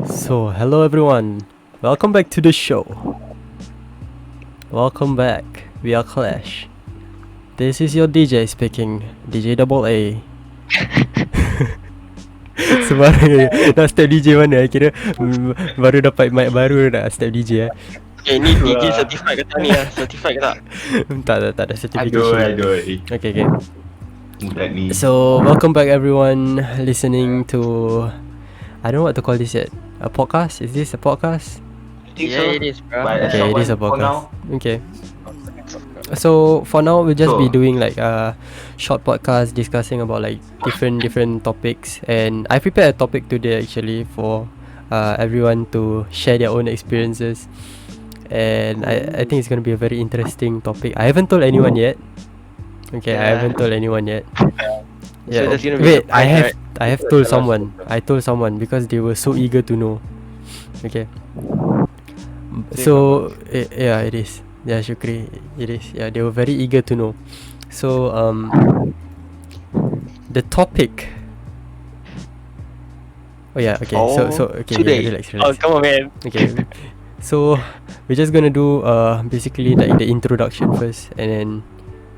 So, hello everyone. Welcome back to the show. Welcome back. We are Clash. This is your DJ speaking. DJ double A. Sembarang nak step DJ mana? Kira baru dapat mic baru nak step DJ ni DJ certified ke tak ni certified ke tak? tak ada certification. Aduh. Okay. Budak ni. So, welcome back everyone listening to, I don't know what to call this yet. A podcast? Is this a podcast? Yeah, it is, bro. But Okay, it is a for podcast. now. Okay. So for now we'll just be So- doing like a short podcast discussing about like different topics, and I prepared a topic today actually for everyone to share their own experiences, and I think it's gonna be a very interesting topic. I haven't told anyone yet. Okay, I haven't told anyone yet. So Yeah. that's gonna be Wait, surprise, right? I have told someone. I told someone because they were so eager to know. Okay. So yeah, it is. Yeah, Shukri, it is. Yeah, they were very eager to know. So the topic. Oh yeah, okay. So okay, today. yeah, relax. Oh, come on, man. Okay. So we're just gonna do basically like the introduction first, and then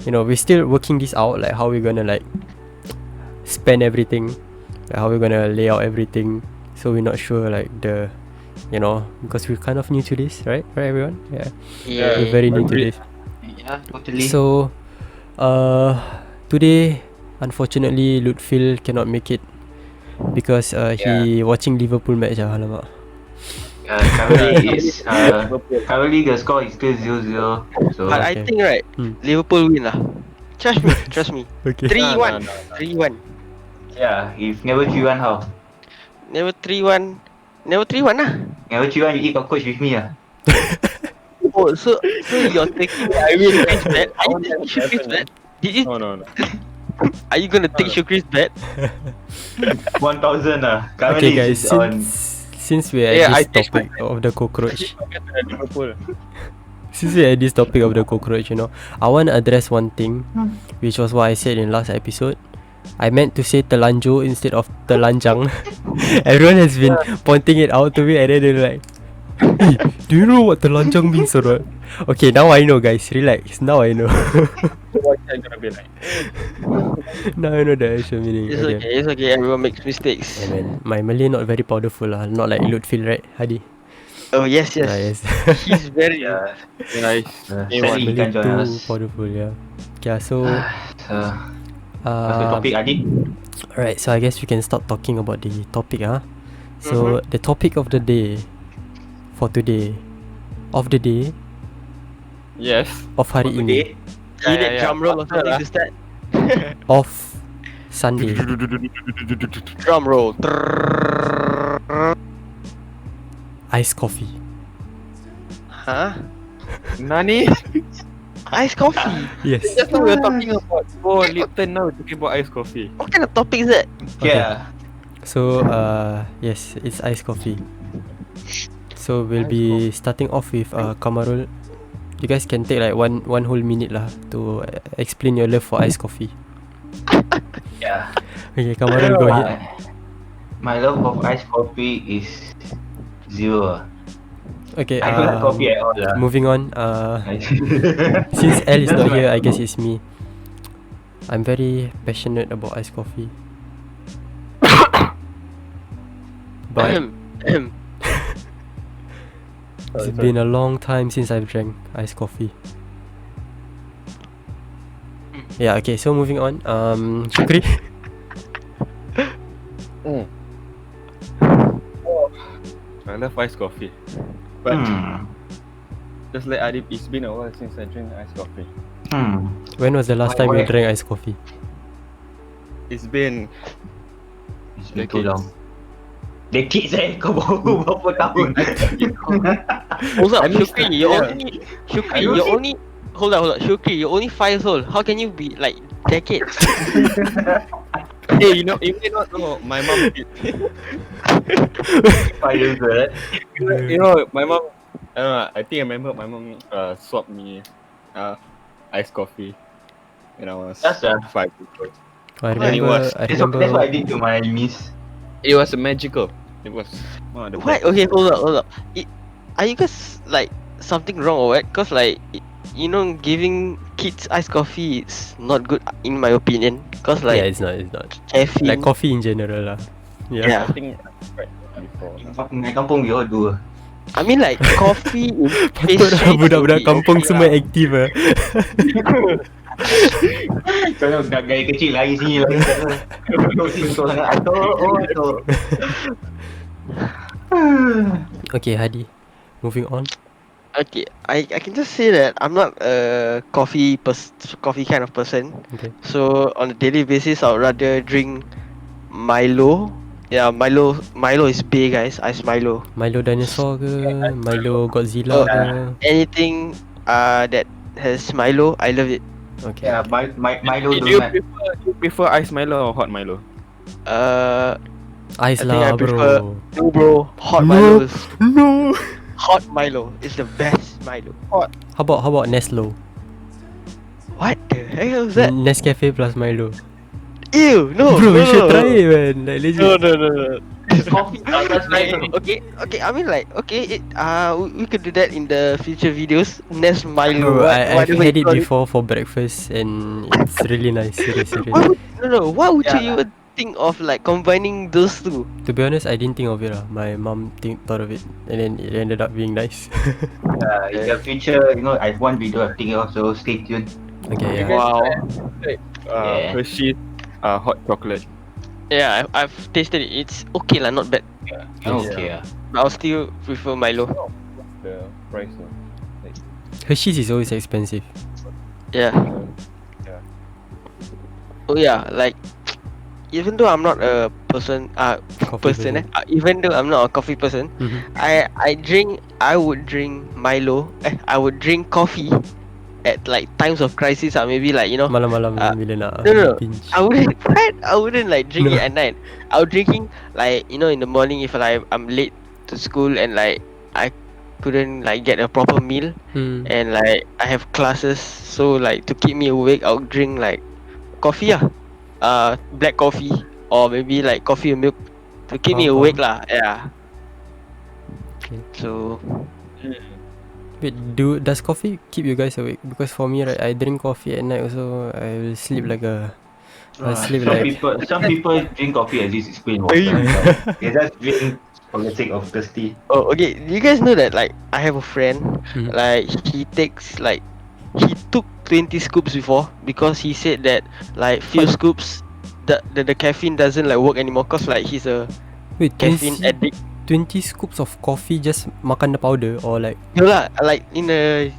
we're still working this out, like how we're gonna like spend everything, like how we're gonna lay out everything. So we're not sure like the because we're kind of new to this, right everyone? Yeah, we're very new to this. Yeah, totally. So today unfortunately Lutfil cannot make it because he watching Liverpool match. Alamak. Currently the score is still 0-0. So But I Okay. think right, Liverpool win lah. Trust me. Okay. 3-1. 3-1. yeah, if never 3-1 how? Never 3-1 lah. Never 3-1 you eat cockroach with me ah. Oh, so you're taking Shukri's bet? Are you taking Shukri's bet? No. Are you gonna take Shukri's bet? 1,000 ah. Okay Currently guys, it's on. since we're at Yeah, I this take topic of the cockroach, Liverpool. since we're at this topic of the cockroach, I want to address one thing, which was what I said in last episode. I meant to say telanjur instead of telanjang. Everyone has been pointing it out to me, and then they're like, "Hey, do you know what telanjang means or not?" Okay, now I know, guys. Relax. Now I know. What's that gonna be like? Now I know the actual meaning. It's okay. Everyone makes mistakes. Yeah, man. My Malay not very powerful lah. Not like Lutfil, right, Hadi? Oh yes. Ah, yes. He's very. Yeah. Nice. Sadly he Malay can't join too us. powerful, yeah. Okay, so What's the topic Adi? alright, so I guess we can start talking about the topic, So the topic of the day for today, of the day, Yes. of hari ini, You need drum roll or something to start. of Sunday. Drum roll. Iced coffee. Huh? Nani? Iced coffee. Yes. Just now we were talking about Lipton, now we're talking about iced coffee. What kind of topic is that? Okay. Yeah. So yes, it's iced coffee. So we'll be starting off with Kamarul. You guys can take like one whole minute lah to explain your love for iced coffee. Yeah. Okay, Kamarul, go ahead. My love of iced coffee is 0. Okay, I don't like coffee at all. moving on. Since L is not here, I guess it's me. I'm very passionate about iced coffee. But it's been a long time since I've drank iced coffee. Yeah, okay, so moving on. Shukri. I love iced coffee. But Hmm. just like Adib, it's been a while since I drank iced coffee. When was the last time you drank iced coffee? It's been It's been too decades. long. Decades kau baru berapa tahun? Hold up, I mean, Shukri. yeah. You're only. Hold up. Shukri, you're only 5 years old. How can you be like decades? Hey, you may not know, my mom did. 5 years old. You know, my mom, I don't know, I think I remember my mom swapped me iced coffee when I was That's 5 years old. I When it remember. was- I That's what I remember. did to my niece. It was magical. It was one of the What? best. Okay, hold up. Are you guys like something wrong or what? Cause like giving kids iced coffee it's not good in my opinion. Cause Yeah, like it's not. It's not. caffeine. Like coffee in general lah. Yeah. Yeah. I think I tried before. Naik kampung we all do. I mean like coffee in Patut lah pastry budak-budak should be kampung okay semua lah. aktif lah. Kalau dah gaya kecil lari sini lari sana. Untuk sini untuk sana. Atuk. Okay, Hadi. Moving on. Okay, I can just say that I'm not a coffee kind of person. Okay. So on a daily basis, I'd rather drink Milo. Yeah, Milo is big, guys. Ice Milo. Milo dinosaur ke? Milo Godzilla ke? Anything that has Milo, I love it. Okay. Yeah, Milo Do you donut. prefer ice Milo or hot Milo? Ice I think I lah, prefer bro. no, bro. Hot No. Milo. No. Hot Milo is the best Milo. How about Neslo? What the hell is that? Nescafe plus Milo. Ew, no. Bro, no, you should no, try no. it, man. Like legit. No. Coffee plus Milo. Okay. I mean, like, okay. We could do that in the future videos. Nest Milo. Bro, I've whatever had you it call before for breakfast and it's really nice. Serious. Why would Yeah. you even think of like combining those two? To be honest, I didn't think of it lah. My mom thought of it, and then it ended up being nice. In the future, I have one video I'm thinking of, so stay tuned. Okay, yeah. Wow. Yeah. Hershey's hot chocolate. Yeah, I've tasted it. It's okay lah, not bad. Okay. But I'll still prefer Milo. The price. Hershey's is always expensive. Yeah. Yeah. Oh yeah, like even though I'm not a person, Coffee even though I'm not a coffee person, Mhm. I would drink Milo. I would drink coffee at like times of crisis. Maybe like Malam-malam Uh, bila nak no. binge. I wouldn't like drink No. it at night. I would drinking like in the morning if like I'm late to school and like I couldn't like get a proper meal Hmm. and like I have classes, so like to keep me awake I'll drink like coffee black coffee or maybe like coffee and milk to keep me Faham, awake lah. Yeah. Okay. So Wait, does coffee keep you guys awake? Because for me, right, I drink coffee at night also. I will sleep like a. I sleep like. Some people drink coffee as if it's plain water. They just drink for the sake of thirsty. okay, you guys know that like I have a friend Mhm. like he took 20 scoops before because he said that like few scoops the caffeine doesn't like work anymore cause like he's a Wait, caffeine 20, addict. 20 scoops of coffee just makan the powder or like. No lah, like in a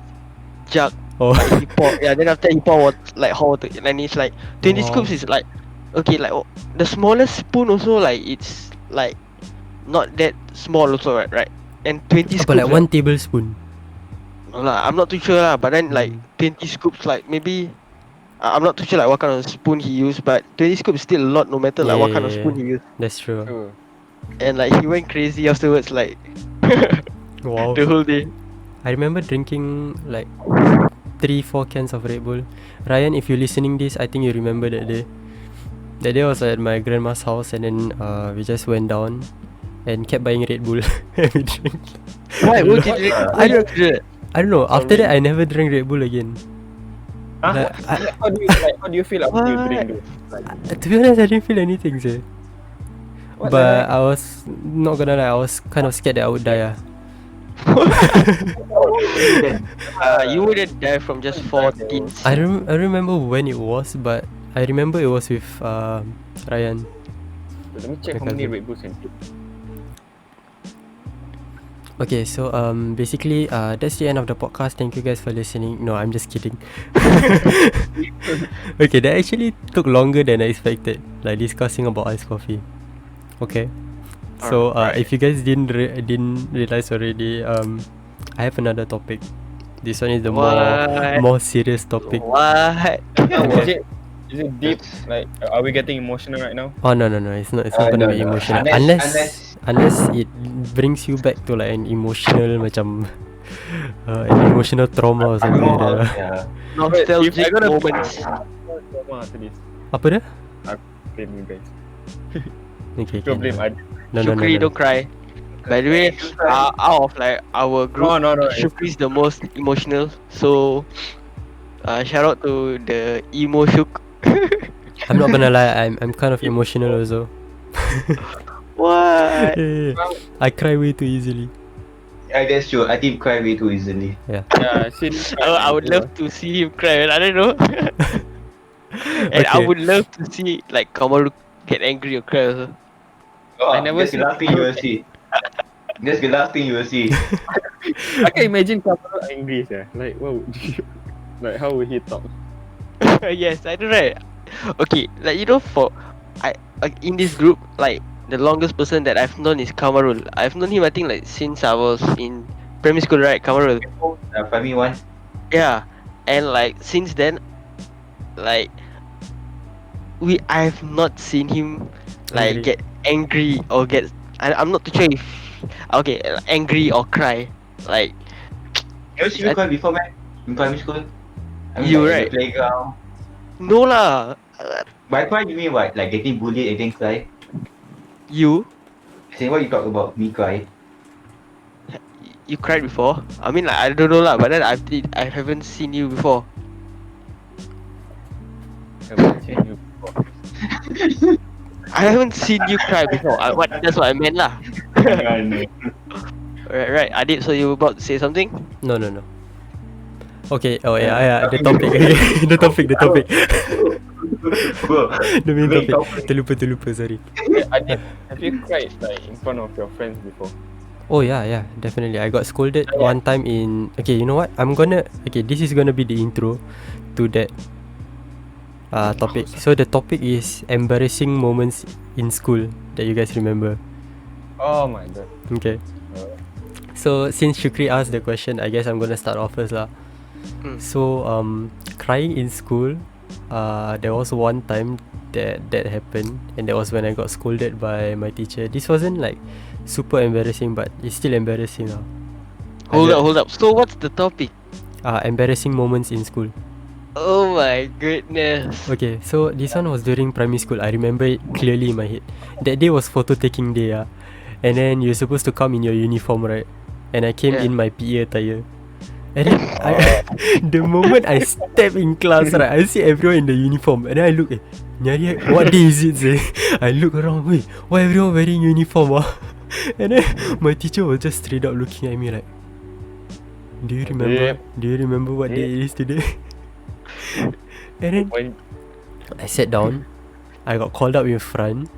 jug. Oh. Like he pour, then after he pour like hot water, and it's like 20 Wow. scoops is like okay, like the smallest spoon also like it's like not that small also, right? And 20 scoops. But like 1 tablespoon. No lah, I'm not too sure lah. But then like 20 scoops, like maybe I'm not too sure like what kind of spoon he used. But 20 scoops is still a lot, no matter like what kind of spoon he used. That's true. And like he went crazy afterwards, like Wow. the whole day. I remember drinking like 3-4 cans of Red Bull. Ryan, if you're listening this, I think you remember that day. That day I was at my grandma's house and then we just went down and kept buying Red Bull and we drank. Why? What did you? I don't know. After that, I never drank Red Bull again. Huh? Like, How do you feel after you drink this? to be honest, I didn't feel anything, sir. What the But heck? I was not gonna lie, I was kind of scared that I would die. You wouldn't die from just 14. I remember when it was, but I remember it was with Ryan. Let me check how My many cousin. Red Bulls and Okay, so basically that's the end of the podcast. Thank you guys for listening. No, I'm just kidding. Okay, that actually took longer than I expected. Like discussing about iced coffee. Okay. So if you guys didn't realize already, I have another topic. This one is the more serious topic. What? Is it deep? Like, are we getting emotional right now? Oh no, it's not gonna be emotional unless it brings you back to like an emotional macam an emotional trauma or something like that. Yeah. Nostalgic If I gotta- moments. After this, Apa dia? blame you guys. Okay, Don't blame okay. Adi. Shukri, don't cry. By the way, out of like our group, No. Shukri is the most emotional. So, shout out to the emo Shuk. I'm not gonna lie, I'm kind of emotional also. What? Yeah. I cry way too easily. Yeah, that's true. I think cry way too easily. Yeah. Yeah, Shin. Oh, I would love to see him cry. I don't know. And I Okay. would love to see like Kamaru get angry or cry also. Oh, I never that's the see last thing you will see. That's the last thing you will see. I can imagine Kamaru angry, yeah. Like, what would you, like, how would he talk? Yes, I know, right? Okay, like like in this group, like the longest person that I've known is Kamarul. I've known him I think like since I was in primary school, right? Kamarul. Primary one. Yeah. And like since then, like I've not seen him like Angry. get angry or get I'm not too sure if angry or cry. Like You ever seen me cry before, man? In primary school? I mean, You, like, right? in the playground. no lah. By cry, you mean what? Like getting bullied and then cry? You Say what you talk about me cry? you cried before? I mean like I don't know lah, but then I haven't seen you before. Haven't seen you before. I haven't seen you cry before. That's what I meant lah. Right. Adit, so you were about to say something? No. Okay, oh yeah, the topic. the topic. The main topic. Terlupa, sorry. Adit, have you cried like in front of your friends before? Oh yeah, definitely. I got scolded one time in. Okay, you know what? This is gonna be the intro to that topic. So the topic is embarrassing moments in school that you guys remember. Oh my god. Okay. So since Shukri asked the question, I guess I'm gonna start off first lah. So crying in school, there was one time that happened, and that was when I got scolded by my teacher. This wasn't like super embarrassing, but it's still embarrassing lah. Hold up. So what's the topic? Embarrassing moments in school. Oh my goodness. Okay, so this one was during primary school. I remember it clearly in my head. That day was photo taking day, and then you're supposed to come in your uniform, right? And I came in my PE attire. And then the moment I step in class, right, I see everyone in the uniform, and then I look, nyari what day is it? Say, I look around, wait, why everyone wearing uniform? And then my teacher was just straight up looking at me like, do you remember what day it is today? And then I sat down, I got called up in front,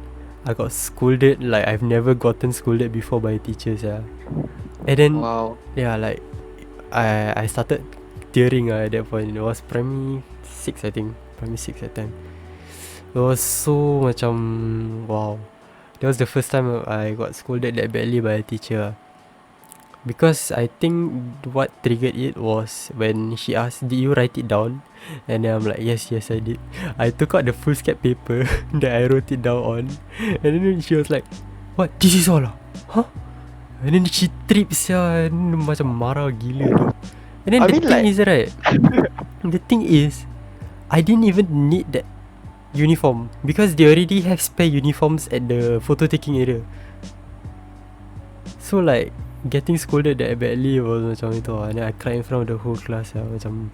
I got scolded like I've never gotten scolded before by teachers, And then Wow. like I started tearing at that point. It was primary 6 I think. Primary 6 that time. It was so macam wow. That was the first time I got scolded that badly by a teacher. Because I think what triggered it was when she asked, did you write it down? And then I'm like, yes I did. I took out the foolscap paper that I wrote it down on. And then she was like, what? This is all? Huh? And then she trips and macam marah gila tu. And then the thing is, I didn't even need that uniform because they already have spare uniforms at the photo taking area. So like getting scolded that badly was macam itu, and then I cried in front of the whole class macam.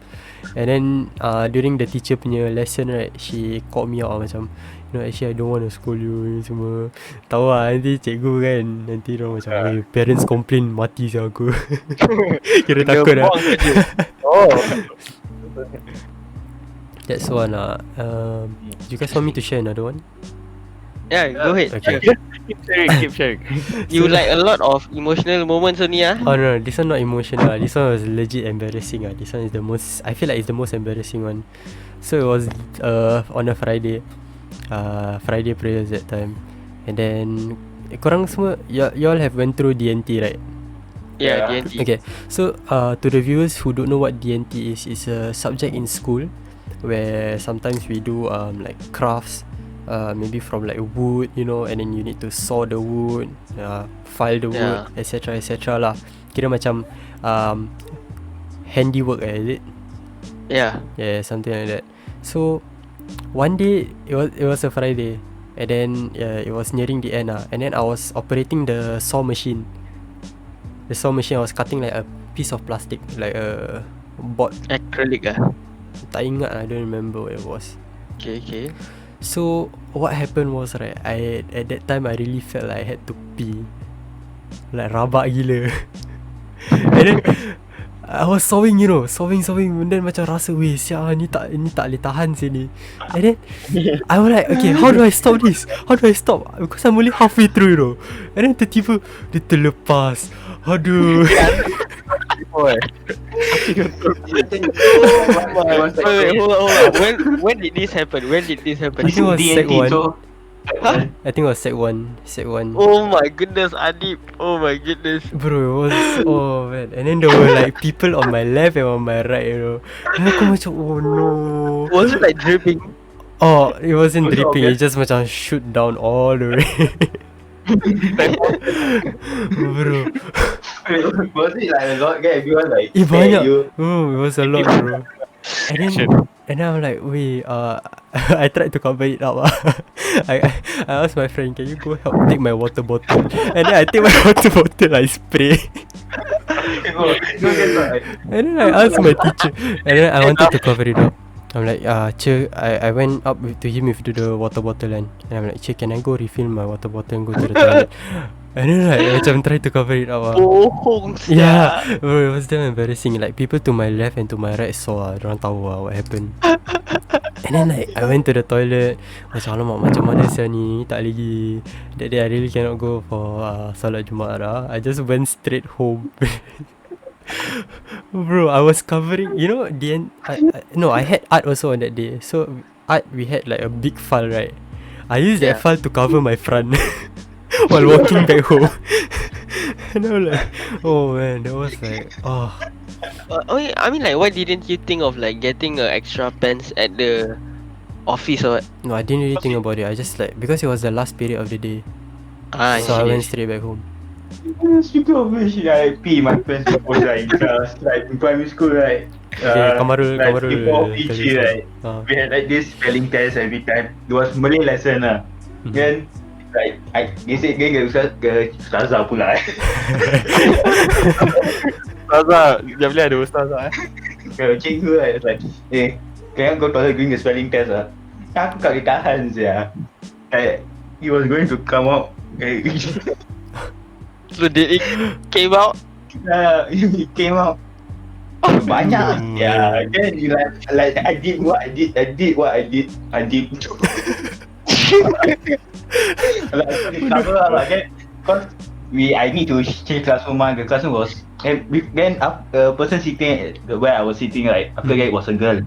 And then during the teacher punya lesson, right, she called me out macam, actually I don't want to scold you ni semua. Tahu lah nanti cikgu kan, nanti orang macam parents complain mati saya aku. Kira takut lah. That's one lah. You guys want me to share another one? Yeah, go ahead. Okay. Keep sharing. You like a lot of emotional moments only, Oh no, this one not emotional. This one was legit embarrassing. This one is the most, I feel like it's the most embarrassing one. So it was on a Friday. Friday prayers that time. And then korang semua, y'all have went through DNT, right? Yeah, DNT. Okay, so to the viewers who don't know what DNT is, it's a subject in school where sometimes we do like crafts, maybe from like wood, and then you need to saw the wood, file the wood, etc lah. Kira macam handiwork, is it? Yeah, something like that. So one day it was a Friday, And then it was nearing the end and then I was operating the saw machine. The saw machine, I was cutting like a piece of plastic, like a board. Acrylic Tak ingat, I don't remember what it was. Okay. So what happened was right, I at that time I really felt like I had to pee, like rabak gila. And then I was sawing, sawing. And then macam rasa, weh sial, ni tak boleh tahan sini. And then I was like, okay, how do I stop this? Because I'm only halfway through, And then tiba-tiba dia terlepas. Aduh. Wait, hold on. When did this happen? I think it was sec 1. Huh? I think it was sec 1. Oh my goodness, Adib. Oh my goodness. Bro, it was, oh man. And then there were like people on my left and on my right, And aku macam, oh no. Was it like dripping? Oh, it wasn't Was it dripping, obvious? it just macam shoot down all the way. Bro. Was it like a lot? Get everyone like Banyak. you. Oh, it was a lot, bro. And then I'm like, wait, I tried to cover it up. I asked my friend, can you go help take my water bottle? And then I take my water bottle, I spray. And then I asked my teacher, and then I wanted to cover it up. I'm like, Che, I went up to him with the water bottle and I'm like, Che, can I go refill my water bottle and go to the toilet? And then like macam try to cover it up. Bohong Yeah, bro, it was damn embarrassing. Like people to my left and to my right saw dorang tahu what happened. And then like I went to the toilet. Macam alamak, macam mana saya ni, tak lagi. That day I really cannot go for Salat Jumaat I just went straight home. Bro, I was covering, the end. I had art also on that day. So art, we had like a big file, right? I used that file to cover my front while walking back home. And I was like, oh man, that was like, oh. I mean, like, why didn't you think of like getting extra pens at the office or what? No, I didn't really think about it. I just like, because it was the last period of the day, so I went straight back home. Speaking of which, I pee my friends before like class, like in primary school, right? Okay, Kamarul, like Kamarul. before PG, right? We had like this spelling test every time. It was Malay lesson Then like they said ke ustazah pula. Ustazah, dia boleh ada ustazah Cikgu right, it's like, can I go toilet during the spelling test Aku tak boleh tahan Like, he was going to come out. So did it came out? He came out. Banyak. Then you like I did what I did. Like cover lah. Then cause I need to change classroom. The classroom was then the person sitting where I was sitting, right, after that was a girl.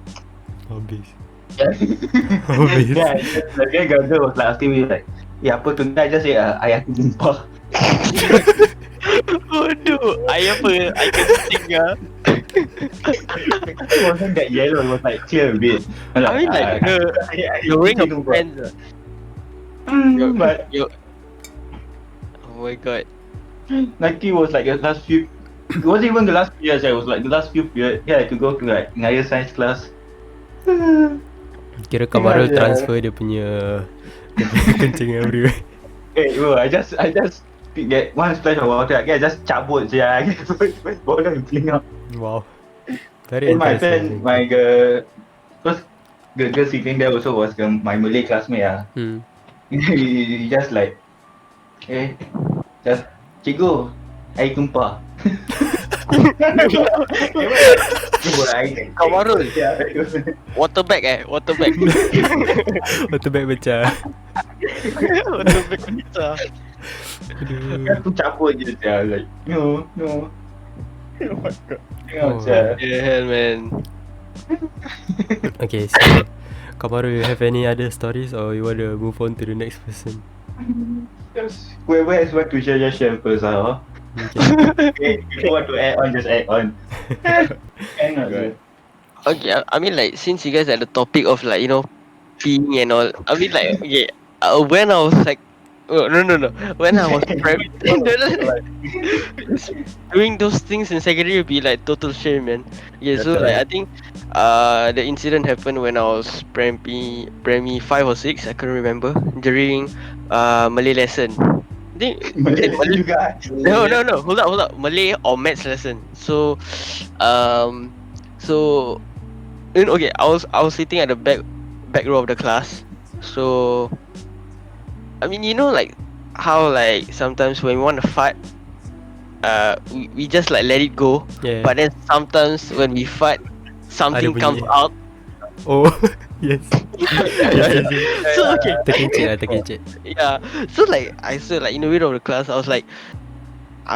Habis. Yeah, the girl was like asking me like, apa tu? I just say ayah aku jumpa. Aduh, I can sing It wasn't that yellow, it was like clear a bit. I mean like the ring of pens But oh my god. like it was like the last few. It wasn't even the last few years. It was like the last few period. Yeah, I could go to like higher science class. Kira Kamarul transfer dia punya kencing everywhere. Bro, I just get one splash of water. I just cabut je. I get first bottle and clean up. Wow, very And my interesting. friend, first the girl sitting there also was my Malay classmate. He just like, just cikgu, I tumpah. Kamarul. Water bag. Water bag pecah. Water bag pecah. Aku cabut je like, no. Oh my god. The hell, man. Okay, so Kamarul, you have any other stories or you want to move on to the next person? Whoever has what to share, just share first. Okay, if you want to add on, just add on. Okay, I mean like since you guys are the topic of like peeing and all, I mean like okay, when I was like Oh, no. When I was doing those things in secondary would be like total shame, man. Yeah, so like I think the incident happened when I was primary 5 or 6, I couldn't remember, during Malay lesson. I think Malay is it lesson Malay? juga. No. Hold up. Malay or maths lesson. So, um, so okay. I was sitting at the back row of the class. So I mean, like how like sometimes when we want to fight, we just like let it go. Yeah. But then sometimes when we fight, Ada something comes bunyi. out. Oh, yes. Yes. So okay, Terkencit. yeah. So like in the middle of the class, I was like,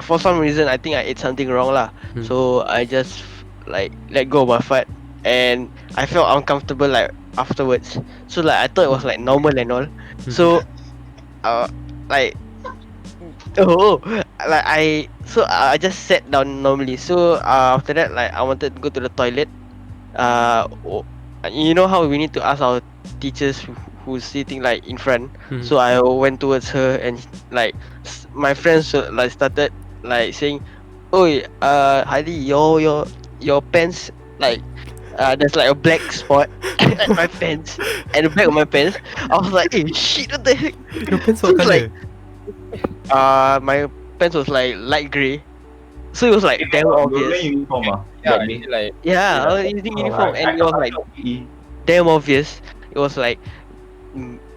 for some reason I think I ate something wrong lah. So I just like let go of my fight, and I felt uncomfortable like afterwards. So like I thought it was like normal and all. So like oh like I just sat down normally. So after that, like I wanted to go to the toilet. You know how we need to ask our teachers who's sitting like in front. So I went towards her, and like my friends like started like saying, "Oi, Hadi, your pants, like there's like a black spot at my pants, at the back of my pants." I was like, "Hey, shit, what the heck?" Your pants So what it's colour? like my pants was like light grey, so it was like damn Wearing obvious. uniform Yeah, that day. it's like Yeah, I was using uniform, and it was like damn obvious. It was like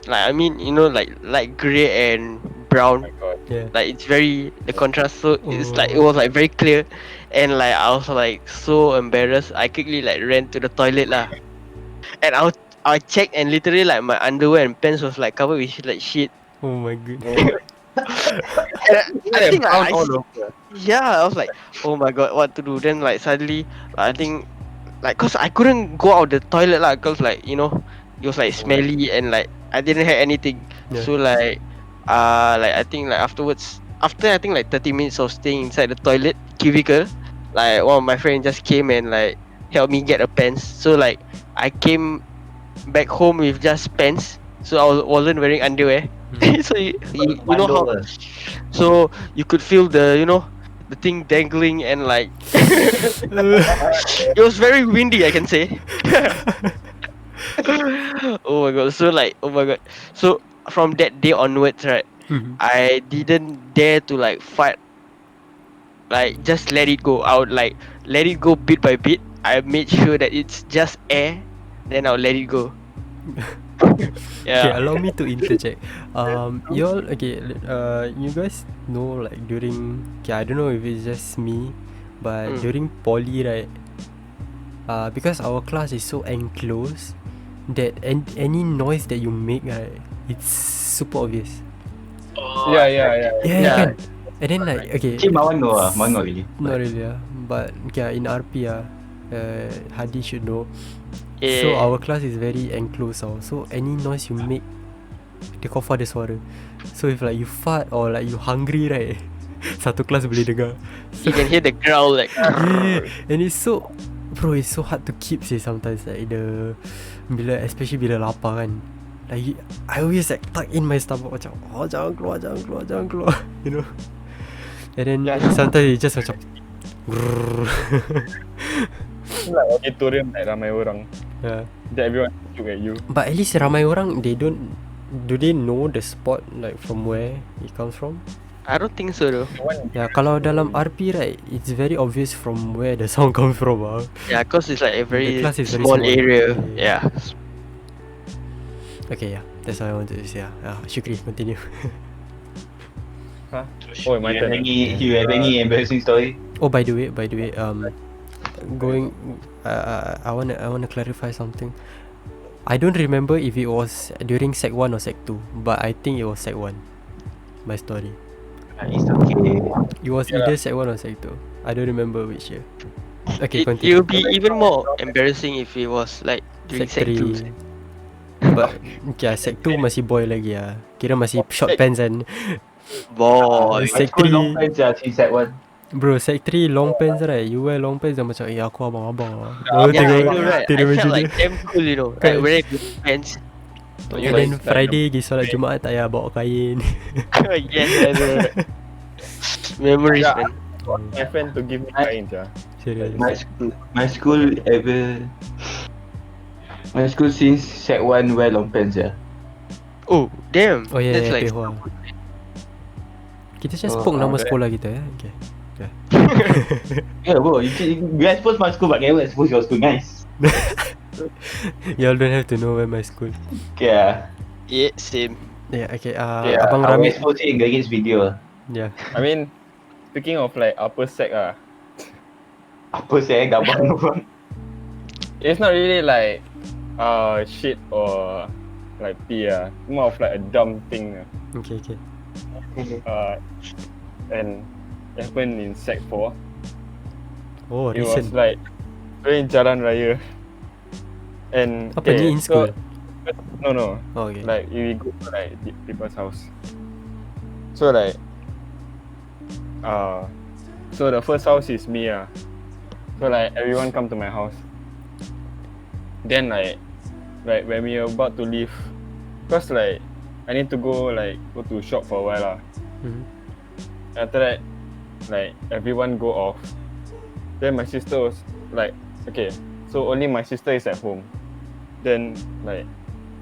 like I mean, like light grey and brown. God. Yeah. Like it's very the contrast, so it's like it Oh. was like very clear, and like I was like so embarrassed. I quickly like ran to the toilet lah, and I checked, and literally like my underwear and pants was like covered with like shit. Oh my goodness. And I think like, brown all over. yeah, I was like, oh my god, what to do? Then like suddenly, I think like cause I couldn't go out the toilet lah, cause like it was like smelly, and like I didn't have anything. Yeah. So like I think like afterwards, after I think like 30 minutes of staying inside the toilet cubicle, like one of my friends just came and like helped me get a pants. So like I came back home with just pants, so I wasn't wearing underwear. So you know how, so you could feel the thing dangling, and like it was very windy, I can say. Oh my god, so like, oh my god, so from that day onwards, right, I didn't dare to like fight, like just let it go. I would like let it go bit by bit. I made sure that it's just air, then I'll let it go. Okay, Yeah. allow me to interject. You guys know like during, okay, I don't know if it's just me, but during poly, right, because our class is so enclosed that any noise that you make, right, it's super obvious. Yeah. Yeah. Kan? And then like, okay, Actually, my one not really. not really, but okay, in RP, Hadi should know. Yeah. So our class is very enclosed, so any noise you make, dia kau ada suara. So if like you fart or like you hungry, right, satu kelas boleh dengar. You can hear the growl like. Yeah, and it's so, bro, it's so hard to keep sometimes, like especially bila lapar kan. Like I always like tuck in my stomach macam, oh jangan keluar, you know. And then sometimes it just macam Like auditorium like ramai orang. yeah. That everyone look at you. But at least ramai orang, do they know the spot like from where it comes from? I don't think so though. Yeah, kalau dalam RP, right, it's very obvious from where the sound comes from. Yeah, cause it's like a very The class is very small small. area. Yeah. Yeah. Okay, yeah, that's what I wanted to say. Shukri, continue. Huh? Oh, my turn. You have any embarrassing story? Oh, by the way, going, I wanna clarify something. I don't remember if it was during Sec 1 or Sec 2, but I think it was Sec 1. My story. It's okay. It was either Sec 1 or Sec 2. I don't remember which year. Okay, It continue. will be even more embarrassing if it was like during Sec 2. But okay, Sec 2 masih boy lagi lah. Kira masih short pants kan. Boy. Sec Aku 3, long pants since Sec 1. bro, Sec 3 long pants, right? You wear long pants dah macam, aku abang-abang lah. Yeah, I know, right? I felt like damn cool, Kan? like wearing good pants. And then Friday pergi solat Jumaat tak payah bawa kain. Yes, I know. Memories, Yeah. man. My friend to give me kain, Serious. My school since Sec 1 wear long pants, yeah. Oh, damn. Oh yeah, That's like Pei Hwa. Kita just Oh, poke nama that- sekolah kita Okay. Yeah, bro. You expose my school, but never expose your school, guys. Y'all don't have to know where my school. Yeah. yeah, same. Yeah, okay. Yeah. Abang I will Rami. expose it in Gagin's video. Yeah. I mean, speaking of like upper sec, Apa saya gambar bang? it's not really like shit or like pee, more of like a dumb thing. Okay. And it happened in Sec 4. Oh, It was recent. like during Jalan Raya. And Apa ni in school? No. Oh, okay. Like we go to like people's house. So like so the first house is me. So like everyone come to my house. Then like when we are about to leave, cause like I need to go to shop for a while. Mhm. After that, like everyone go off. Then my sister was like, okay, so only my sister is at home. Then like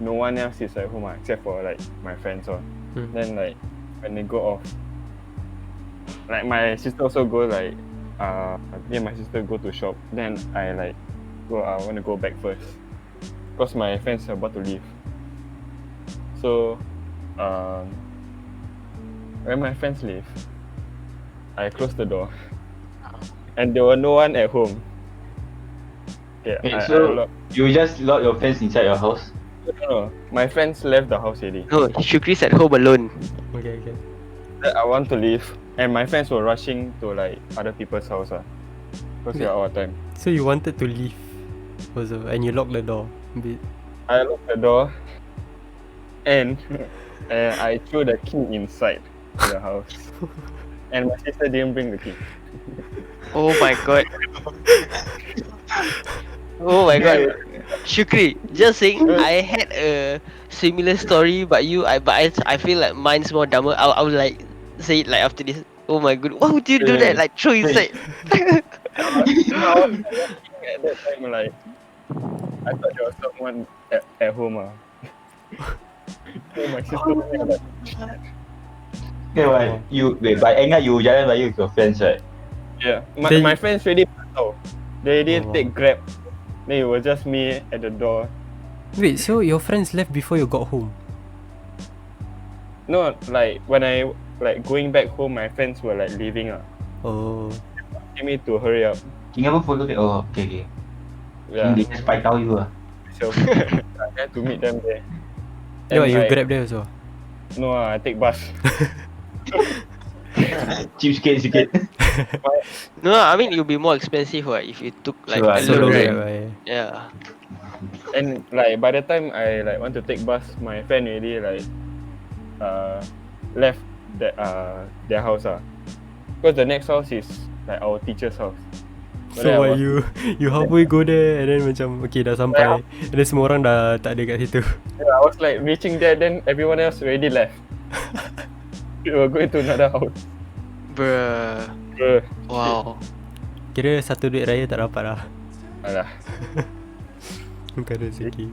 no one else is at home except for like my friends. Then like when they go off, like my sister also go like me and my sister go to shop. Then I like go. I want to go back first, cause my friends are about to leave. So when my friends leave, I close the door, and there were no one at home. Okay, Okay, I so lock. you just lock your friends inside your house? No, my friends left the house already. No, Shukri's at home alone. Okay. I want to leave, and my friends were rushing to like other people's house, because they are out of time. So you wanted to leave also, and you locked the door. I locked the door, and I threw the key inside the house, and my sister didn't bring the key. Oh my god. Oh my god. Shukri, just saying, I had a similar story, but I feel like mine's more dumber. I would like say it like after this. Oh my god, why would you do that? Like throw inside. At that time, like I thought there was someone at home. So my sister was like, Okay, why? By Enga you jalan raya with your friends, right? yeah, They- my friends already patau. They didn't Oh. take Grab. Then it was just me at the door. Wait, so your friends left before you got home? No, like when I like going back home, my friends were like leaving. Oh. Asking me to hurry up. Tinggal apa follow oh, okay. Yeah, Dia spy tahu you lah. so I had to meet them there. You like, grab there also? No, I take bus. Cheap sikit. No, I mean it'll be more expensive if you took like Sure, a solo loan, grab. right? Yeah. And like by the time I like want to take bus, my friend already like left that their house because the next house is like our teacher's house. But then So I what was- you halfway go there and then macam okay dah sampai and then semua orang dah tak ada kat situ. Yeah, I was like reaching there, then everyone else already left. We were going to another house. Bruh. Wow. Kira satu duit raya tak dapat lah. Alah. Bukan rezeki.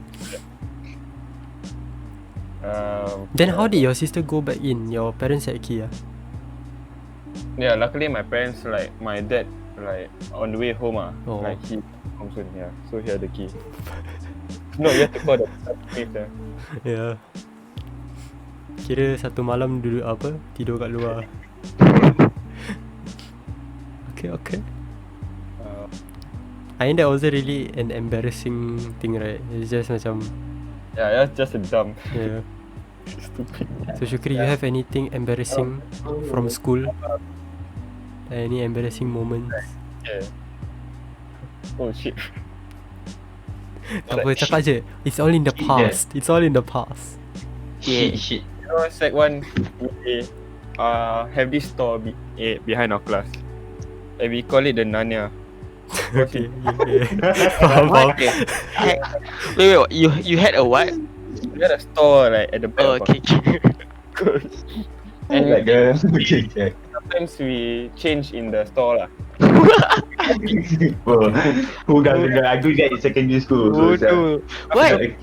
Then Then how did your sister go back in? Your parents had key Yeah, luckily my parents like my dad like on the way home Oh. like he home soon, yeah, so he had the key. No, you have to call the police. Yeah. Kira satu malam duduk apa? Tidur kat luar. Okay. I think that wasn't really an embarrassing thing, right? It's just macam Yeah, that's just a dumb, yeah. stupid. So Shukri, you have anything embarrassing from school? Any embarrassing moments? Yeah. Oh shit. Tak apa, cakap je. It's all in the past. It's all in the past. Yeah. Shit. You know, Sec 1, we have this store behind our class. And we call it the Narnia. Okay, yeah. Faham, faham. What the heck? Wait, you had a what? we had a store like at the back Oh, of our okay. school. And Like the okay. sometimes we change in the store lah. Bro, who doesn't do? I do that in secondary school. Oh So, no. What? like,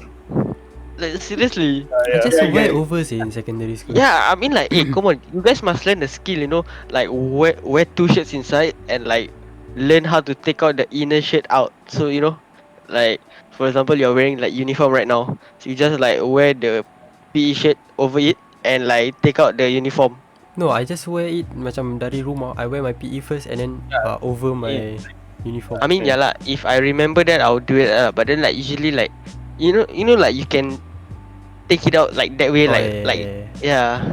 Like seriously? I just yeah, wear yeah. overs in secondary school. Yeah, I mean like, hey, come on, you guys must learn the skill, you know, like wear two shirts inside and like learn how to take out the inner shirt out. So you know, like for example, you're wearing like uniform right now, so you just like wear the PE shirt over it and like take out the uniform. No, I just wear it macam dari rumah. I wear my PE first and then over my uniform. I mean, yeah lah. If I remember that, I'll do it. But then like usually like, like you can take it out like that way, Oh, like yeah.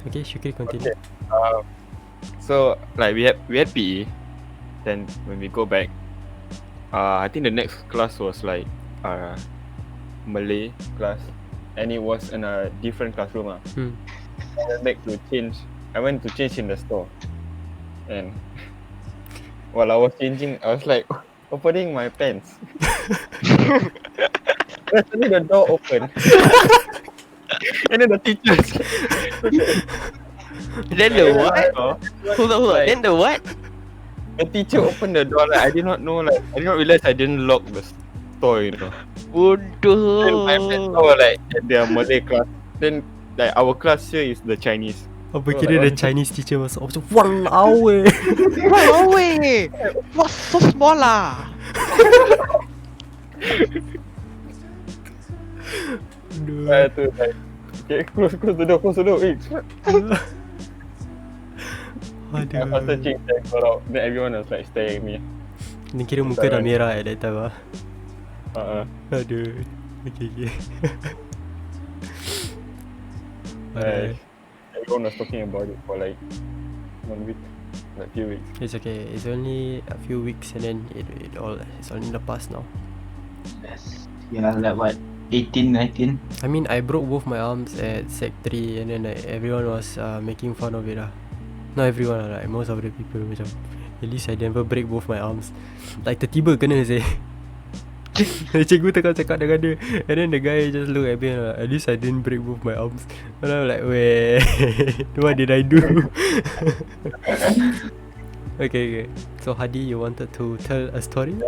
Okay, Shukri, continue. So like we had PE. Then when we go back, I think the next class was like Malay class, and it was in a different classroom. I went back to change. I went to change in the store, and while I was changing, I was like opening my pants. Suddenly the door opened, and then the teacher. Then the what? Hold on. Like- Then the what? The teacher opened the door. Like, I did not know. Like I did not realize I didn't lock the store. You know. Then my friends were like at their Malay class. Then like our class here is the Chinese. Apa Oh, kira like, the Chinese teacher masuk? Macam walao eh. Wow, way. What's so small lah? I had to like, okay, close the door. Hey, I faster Aduh. change and got out. Then everyone was like staring at me. Ni kira muka dah merah at that time ah. Aduh. Okay. Alright. Everyone was talking about it for like 1 week, like few weeks. It's okay. It's only a few weeks and then it's all in the past now. yes. Yeah, like what? 18, 19? I mean, I broke both my arms at Sec 3 and then like everyone was making fun of it lah. Not everyone lah, like most of the people macam at least I never break both my arms. Like tiba-tiba kena say. Cikgu tengah cakap dengan dia and then the guy just look at me and like, at least I didn't break both my arms. And I'm like, wait, what did I do? Okay. So Hadi, you wanted to tell a story?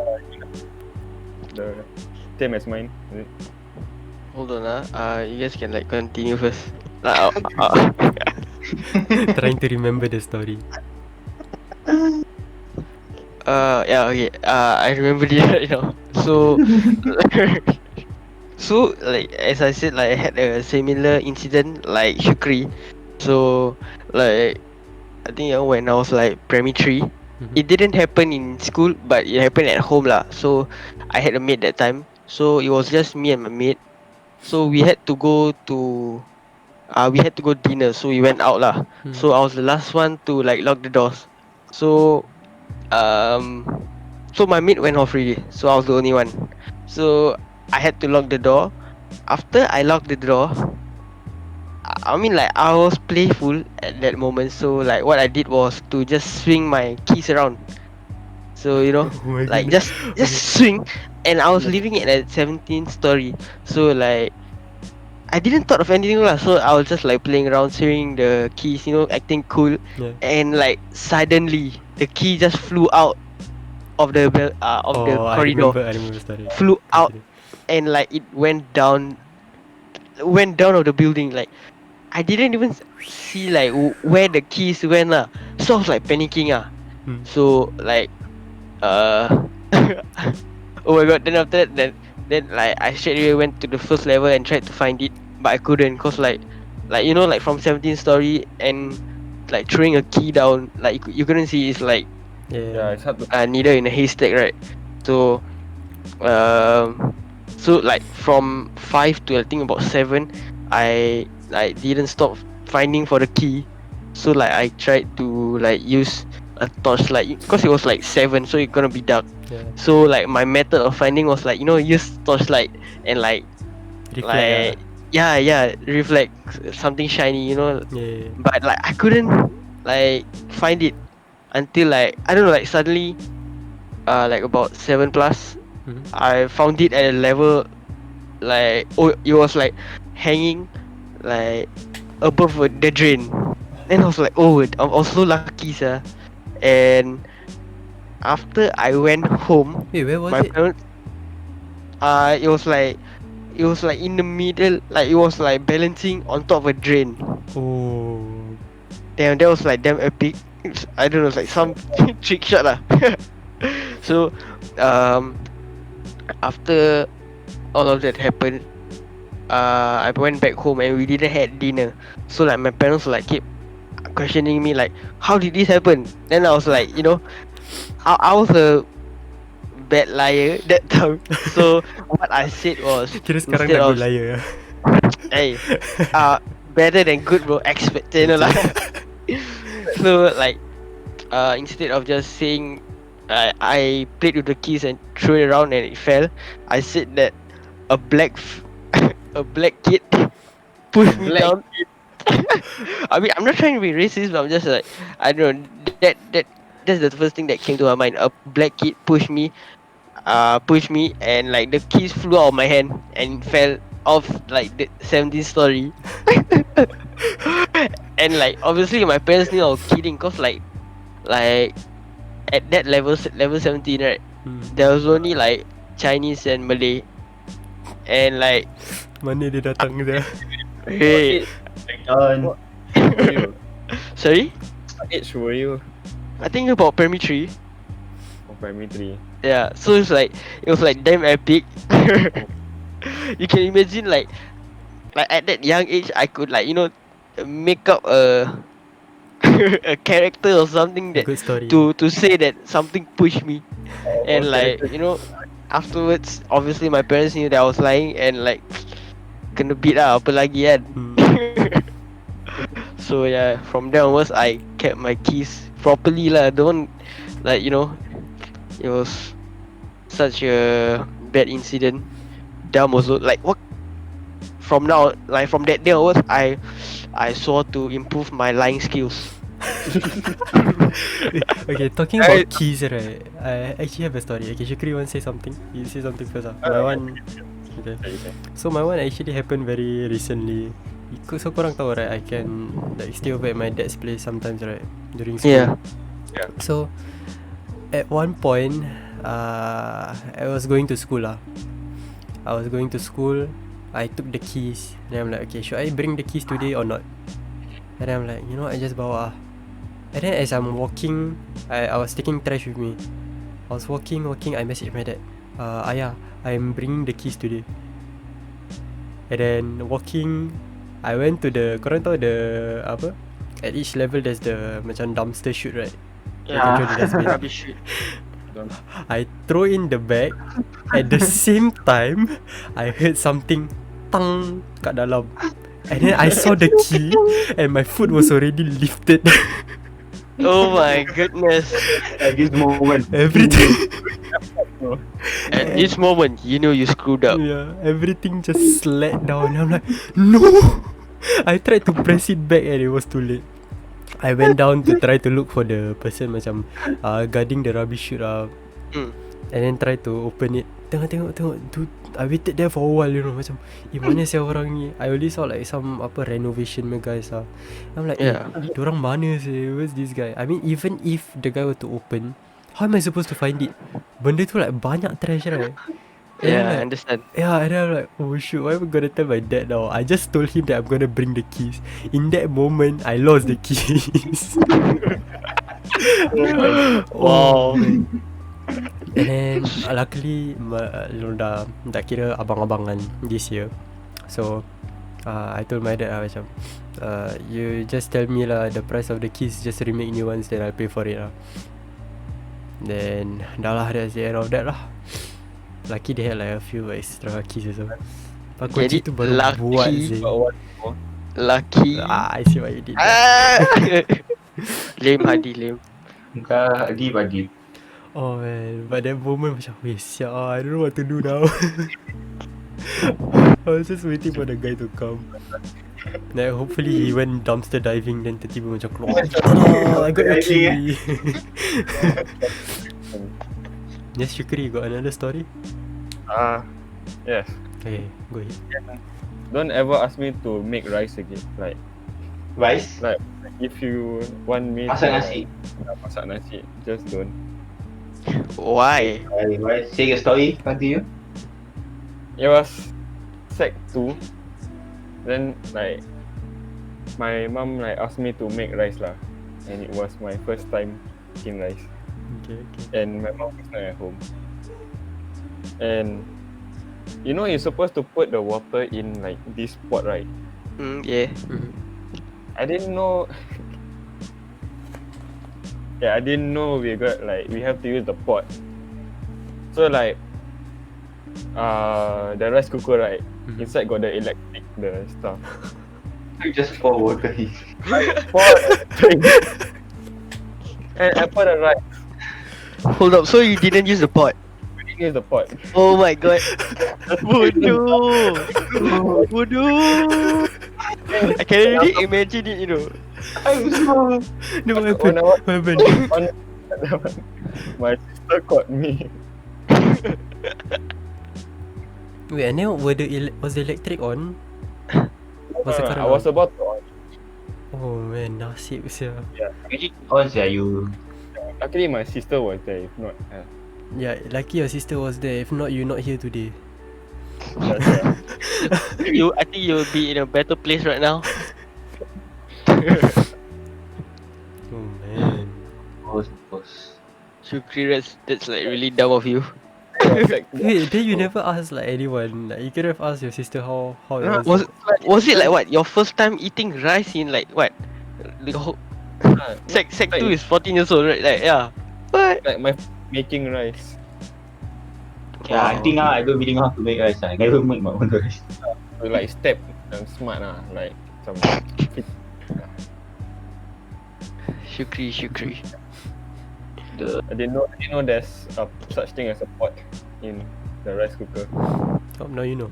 The same as mine. Is it? Hold on, you guys can like continue first. Trying to remember the story. Yeah, okay. I remember it right now. So, so like as I said, like I had a similar incident like Shukri. So, like I think when I was like primary 3, it didn't happen in school, but it happened at home lah. So, I had a maid that time. So it was just me and my maid. So we had to go dinner. So we went out lah. So I was the last one to like lock the doors. So so my maid went off already, so I was the only one. So I had to lock the door. After I locked the door, I mean like I was playful at that moment. So like what I did was to just swing my keys around. So you know, Oh my like goodness. just swing, and I was living it at 17th story. So like I didn't thought of anything lah. So I was just like playing around, swinging the keys, you know, acting cool. Yeah. And like suddenly the key just flew out of the the corridor, I remember the story. flew out, and like it went down of the building. Like I didn't even see like where the keys went lah. So I was like panicking ah. So like oh my god. Then after that, then like I straight away went to the first level and tried to find it, but I couldn't, cause like you know, like from 17th story and like throwing a key down, like you couldn't see. It's like Yeah, it's hard to. needle in a haystack, right? So so like from 5 to I think about 7, I like didn't stop finding for the key. So like I tried to like use a torchlight, because it was like 7, so it's gonna be dark. Yeah. So like my method of finding was like, you know, use torchlight and like Reflect, reflect something shiny, you know. yeah. But like I couldn't like find it until like I don't know, like suddenly like about 7 plus, Mhm. I found it at a level like it was like hanging like above the drain. Then I was like, oh, I'm also lucky, sir. And after I went home, Wait, where was my it? parents, it was like in the middle, like it was like balancing on top of a drain. Oh. Damn, that was like damn epic. I don't know, it's like some trick shot lah. So, um, after all of that happened, I went back home and we didn't had dinner. So like my parents like keep questioning me like, how did this happen? Then I was like, I was a bad liar that time. So what I said was, Kira sekarang instead dah of good liar. hey, better than good bro, expected lah. So like, instead of just saying I played with the keys and threw it around and it fell, I said that a a black kid pushed me Black down. I mean, I'm not trying to be racist, but I'm just like, I don't know, that's the first thing that came to my mind. A black kid pushed me, and like the keys flew out of my hand and fell off like the 17th story. And like obviously my parents knew I was kidding, cause like at that level 17, right, there was only like Chinese and Malay, and like, Mana dia datang dia? hey, On. were you? sorry, What age were you? I think about primary 3. Oh, primary 3. Yeah, so it was like damn epic. You can imagine like at that young age I could like make up a a character or something A that good story. to say that something pushed me, and like character. afterwards obviously my parents knew that I was lying and like kena beat lah apa lagi kan. So yeah, from there onwards I kept my keys properly lah. Don't like it was such a bad incident. Dumb also, like what. From now, like from that day onwards, I swore to improve my lying skills. Okay, talking about keys, right? I actually have a story. Okay, Shukri want to say something? You say something first. My one. Okay. So my one actually happened very recently. So korang tahu, right? I can like stay over at my dad's place sometimes, right? During school. Yeah. So at one point, I was going to school lah. I took the keys. Then I'm like, okay, should I bring the keys today or not? And then I'm like, I just bawa. And then as I'm walking, I was taking trash with me. I was walking. I messaged my dad. Ayah, I'm bringing the keys today. And then walking, I went to korang tahu the apa? At each level there's the macam dumpster chute, right? Yeah. Throw the dustbin. Rubbish shit. I throw in the bag. At the same time, I heard something tang kat dalam. And then I saw the key and my foot was already lifted. Oh my goodness. At this moment. Everything. At this moment, you know you screwed up. Yeah, everything just slid down. I'm like, no. I tried to press it back and it was too late. I went down to try to look for the person macam guarding the rubbish chute and then try to open it. Tengok dude, I waited there for a while, macam mana siapa orang ni. I only saw like some renovation guys lah. I'm like, Yeah. dorang mana sih? Where's this guy? I mean, even if the guy were to open, how am I supposed to find it? Benda tu like banyak trash, right? And Yeah, then, I like, understand. yeah, and then I'm like, oh shoot, what am I gonna tell my dad now? I just told him that I'm gonna bring the keys. In that moment, I lost the keys. Wow. And then luckily dah kira abang-abangan this year. So I told my dad macam you just tell me lah the price of the keys, just remake new ones, then I'll pay for it lah. Then dah lah, that's the end of that lah. Lucky they had like a few extra keys also. Kunci tu baru lucky. buat sih. Lucky. I see what you did. Lame Hadi, lame. Muka Adib. Oh man, but that moment macam, weh siap I don't know what to do now. I was just waiting for the guy to come. Like hopefully he went dumpster diving, then tiba-tiba macam keluar. Oh, I got a key. Yes, Shukri, you got another story? Yes. Okay, go ahead. Don't ever ask me to make rice again. Like Rice. if you want me Masak to nasi. masak nasi, just don't. Why? Why? Say your story. Continue. It was sec 2. Then like my mom like asked me to make rice lah, and it was my first time making rice. Okay. And my mom was not at home. And you know you're supposed to put the water in like this pot, right? Yeah. I didn't know. I didn't know we have to use the pot. So like, the rice cooker, right? Inside got the electric, the stuff. You just pour water in. And I put the rice. Hold up, so you didn't use the pot? We didn't use the pot. Oh my god. Bodoh. Bodoh. I can already imagine it, you know. I'm so. No, what When happened? I was my sister caught me. Wait, and then was the electric on? Was the current I was on? about to on. Oh man, nasib sia. Actually, on you. Luckily my sister was there. If not, Yeah, lucky your sister was there. If not, you're not here today. I think you'll be in a better place right now. Oh man. Boss. Shukri, that's like really dumb of you. Wait, then you never ask like anyone. Like you could have asked your sister how it was. Was it like what? Your first time eating rice in like what? The whole sec 2 is 14 years old, right? Like yeah. What? like my making rice. Yeah, I think now I don't really know how to make rice. I never make my own rice. So like step and smart like some. Shukri. I didn't know there's such thing as a pot in the rice cooker. Oh, now you know.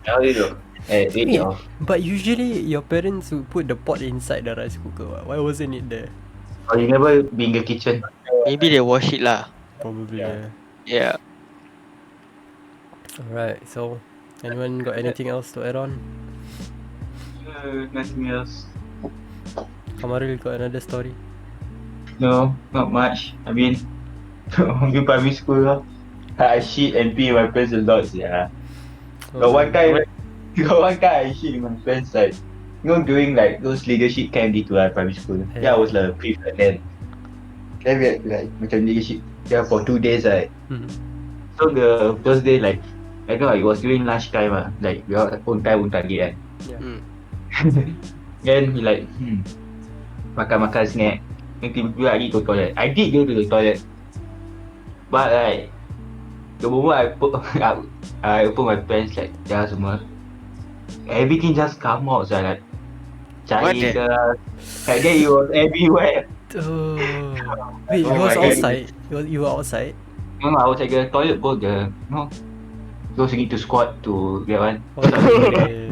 How do you know? Wait, Wait, but usually your parents would put the pot inside the rice cooker. Why wasn't it there? Oh, you never been in the kitchen? Maybe they wash it lah. Probably. Yeah. Yeah. Alright, so anyone got anything else to add on? Nothing else. Kamaril got another story? No, not much. I mean, in primary school, I shit and pee in my pants a lot. Yeah. Got one time I shit in my pants like, during like those leadership camp gitu lah primary school. Yeah, I was like a prefect then. Then we had like macam leadership for 2 days right. So the first day like, I know it was during lunch time like we all own target kan. Then we like makan snack. Then tiba-tiba I need to toilet. I did go to the toilet, but like the moment I open my pants like semua, everything just come out. So like cair ke, like then it was everywhere. Wait, Oh you was my God. outside? You were outside? No, I was at the toilet bowl those you need to squat to get one. Okay.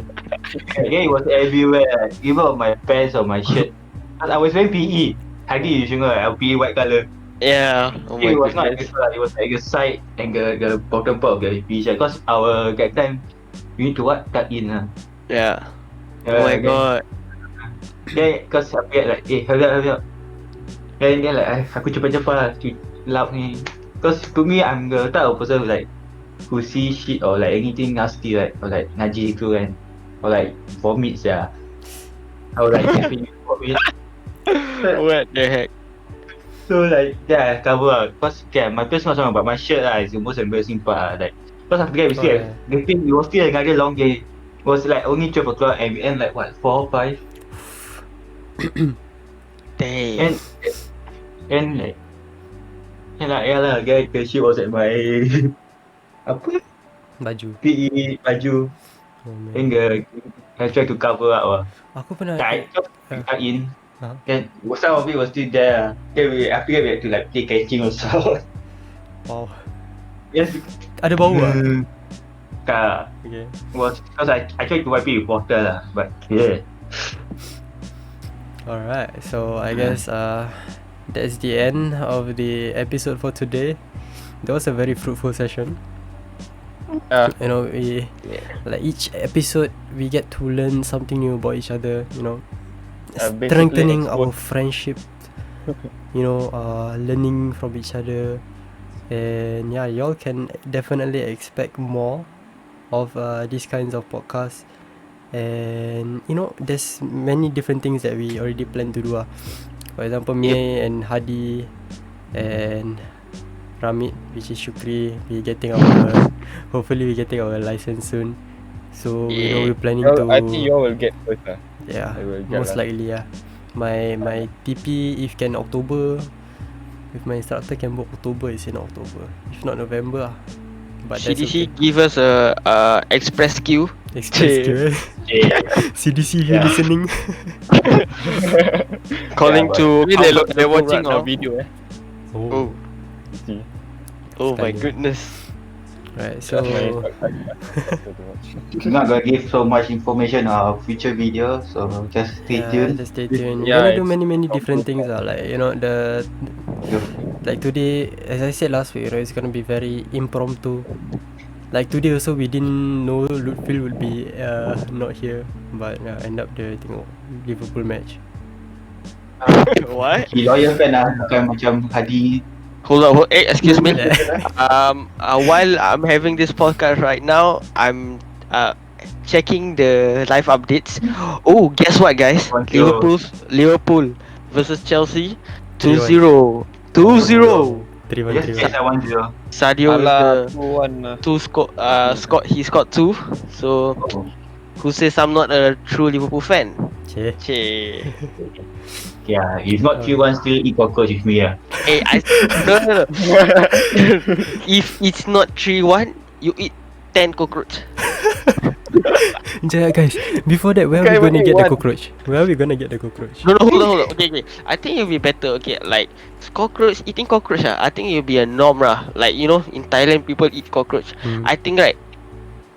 Again, it was everywhere, even on my pants or my shirt. Because I was wearing PE. I did usually PE white colour. Yeah. Oh my It was not goodness. it was like the side and the bottom part of the PE shirt. Because our that time we need to tuck in Yeah. Oh my god. Then because I get like hurry up. Then like aku cepat-cepat lah lap ni. Because to me I'm the type of person who see shit or like anything nasty right, or like najis tu kan, or like vomits I was like vomit. What the heck? So like I cover up. Cause my pants not sama, but my shirt is the most embarrassing part like. Cause after that we still the thing it was still another long day. It was like only 12 o'clock and we end like what 4 or 5. Damn. And like the shit was at my apa Baju. PE baju. Oh Then man. I tried to cover up Aku pernah I cut in. Huh? Then some of it was still there. Then after that we had to like play catching also. Wow. Yes. Ada bau lah. Tak. Okay. Was because I tried to wipe it with water lah, but yeah. Alright, so I guess that's the end of the episode for today. That was a very fruitful session. You know, we like each episode we get to learn something new about each other. You know, Basically strengthening our expose- friendship. You know, learning from each other, and yeah, y'all can definitely expect more of these kinds of podcasts. And you know, there's many different things that we already plan to do. For example, me and Hadi and Ramit, which is Shukri, we getting our hopefully we getting our license soon. So you know, Yeah. we're planning I think to you all will get first. yeah, I will get most lah. likely my TP if can October, if my instructor can book October, it's in October. If not November, but that's okay. CDC give us a express queue. Express queue. Yeah. CDC if you're Yeah. listening. Calling but- to Maybe comfort they're local watching right our now. video. Oh, See. oh my Sekali. goodness. Right, so We're not gonna give so much information on our future video, so just stay tuned. just stay tuned. Yeah, We're gonna do it's many from different both things. Like you know like today, as I said last week, you know, it's gonna be very impromptu. Like today also, we didn't know Lutfi would be not here, but end up the tengok Liverpool match. What? He loyal kan lah, bukan macam Hadi. Hold on. Hey, excuse me. Yeah. While I'm having this podcast right now, I'm checking the live updates. Oh, guess what, guys? 1-0. Liverpool versus Chelsea, 3-1. 2-0. 2-0. 3-1, Just 3-1. check that 1-0. Sadio with Alah, the 2-1 he scored 2. So who says I'm not a true Liverpool fan? Che. Che. Yeah, if not 3-1 still eat cockroach with me ah. Hey, no. If it's not 3-1, you eat 10 cockroach. Sekejap guys, before that, where are we Okay, gonna wait, get the what? cockroach? Where are we gonna get the cockroach? No, hold on. Okay. I think it'll be better. Okay, like eating cockroach. I think it'll be a norm, Like you know, in Thailand, people eat cockroach. Hmm. I think right.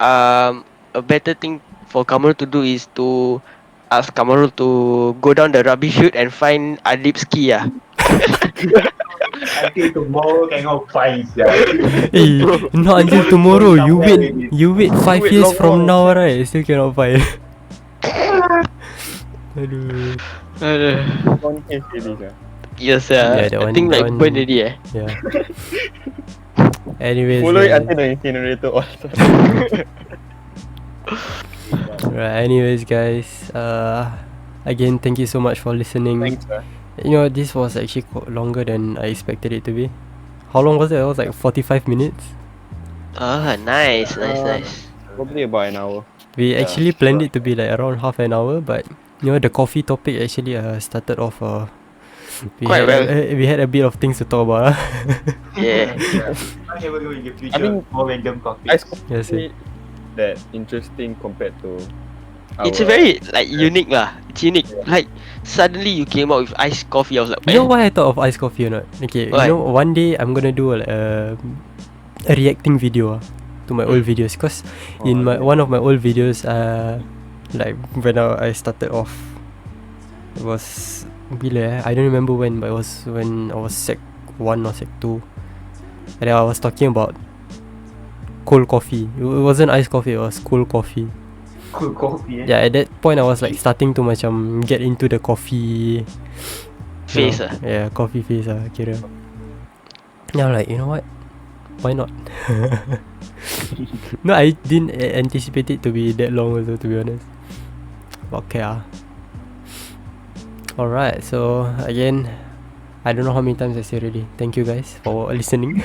A better thing for Kamarul to do is to ask Kamarul to go down the rubbish chute and find Adib's key. Until tomorrow cannot find sia. Eh, not until tomorrow. You Somewhere wait 5 wait years long, from long. now, right? Still cannot find. Aduh. One case already. Yes, Yeah, that I one- think that like one- burn already. Yeah. Anyways, Follow it guys. until the incinerator all. Right. Anyways, guys. Again, thank you so much for listening. Thanks. You know, this was actually longer than I expected it to be. How long was it? It was like 45 minutes. Nice. Probably about an hour. We Yeah, actually planned it to be like around half an hour, but you know, the coffee topic actually started off. Quite well. We had a bit of things to talk about. Yeah. I never go in the future. I mean, more random coffee. Ice Yes, coffee that interesting compared to. It's a very like unique lah. It's unique. Like suddenly you came out with iced coffee. I was like, You know why I thought of iced coffee or not? Okay, Why? you know, one day I'm gonna do a reacting video to my old videos, cause in one of my old videos, like when I started off, it was bila I don't remember when, but it was when I was sec 1 or sec 2, and then I was talking about cold coffee. It wasn't iced coffee, it was cold coffee. Cool coffee. Yeah, at that point I was like starting to macam get into the coffee face. Yeah, coffee face kira. Now like, you know what? Why not? No, I didn't anticipate it to be that long also, to be honest. Okay. Alright, so again, I don't know how many times I say already. Thank you guys for listening.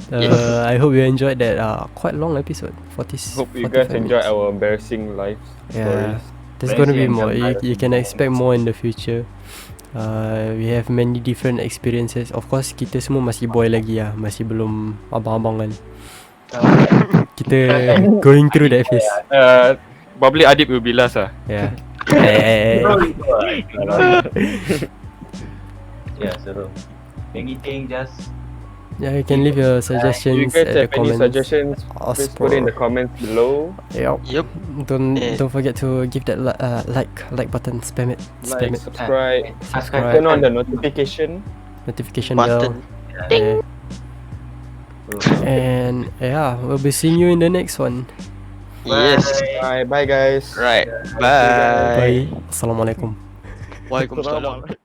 Yes. I hope you enjoyed that quite long episode. Hope you guys 45 enjoy minutes. our embarrassing life Yeah. stories. There's Thanks, gonna be yeah, more. macam You can expect more in the future. We have many different experiences. Of course, kita semua masih boy lagi lah. Masih belum abang-abang kan. Kita going through that phase. Probably Adib will be last Yeah. Eh. Yeah, seru. Anything just Yeah, you can leave your You suggestions guys at the have any comments. suggestions? Ask Please put it in the for- comments below. Yup. Yep. Don't forget to give that like button. Spam it. Spam Like, it. subscribe, Subscribe. turn on the notification. Notification bell. Button. Yeah. And yeah, we'll be seeing you in the next one. Yes. Bye guys. Right. See you guys. Bye. Bye. Assalamualaikum. Waalaikumsalam.